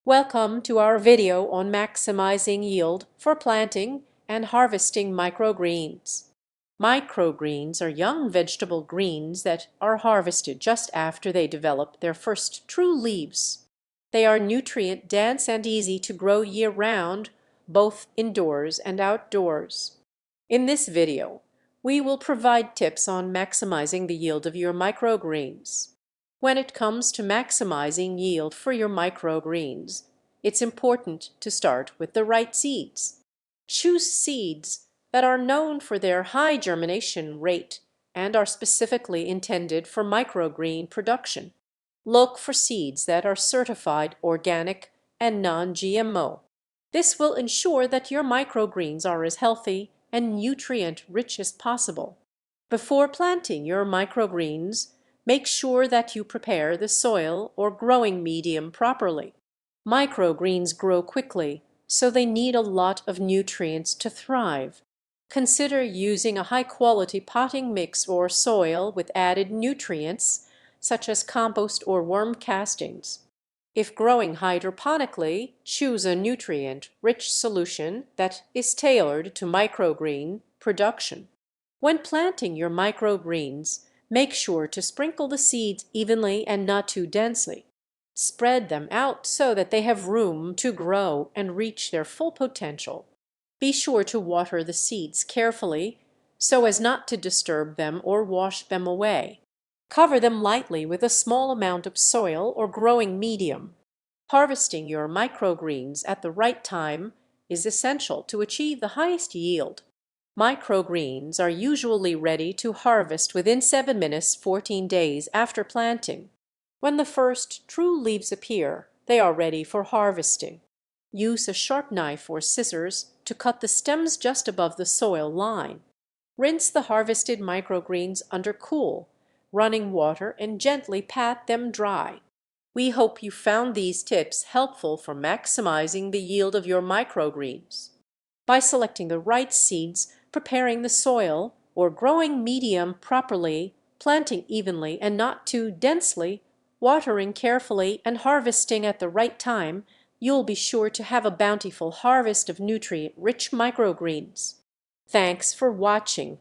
Welcome to our video on maximizing yield for planting and harvesting microgreens. Microgreens are young vegetable greens that are harvested just after they develop their first true leaves. They are nutrient-dense and easy to grow year-round, both indoors and outdoors. In this video, we will provide tips on maximizing the yield of your microgreens. When it comes to maximizing yield for your microgreens, it's important to start with the right seeds. Choose seeds that are known for their high germination rate and are specifically intended for microgreen production. Look for seeds that are certified organic and non-GMO. This will ensure that your microgreens are as healthy and nutrient-rich as possible. Before planting your microgreens, make sure that you prepare the soil or growing medium properly. Microgreens grow quickly, so they need a lot of nutrients to thrive. Consider using a high-quality potting mix or soil with added nutrients, such as compost or worm castings. If growing hydroponically, choose a nutrient-rich solution that is tailored to microgreen production. When planting your microgreens, make sure to sprinkle the seeds evenly and not too densely. Spread them out so that they have room to grow and reach their full potential. Be sure to water the seeds carefully so as not to disturb them or wash them away. Cover them lightly with a small amount of soil or growing medium. Harvesting your microgreens at the right time is essential to achieve the highest yield. Microgreens are usually ready to harvest within 7 minutes 14 days after planting. When the first true leaves appear, they are ready for harvesting. Use a sharp knife or scissors to cut the stems just above the soil line. Rinse the harvested microgreens under cool, running water and gently pat them dry. We hope you found these tips helpful for maximizing the yield of your microgreens. By selecting the right seeds, preparing the soil, or growing medium properly, planting evenly and not too densely, watering carefully, and harvesting at the right time, you'll be sure to have a bountiful harvest of nutrient-rich microgreens. Thanks for watching.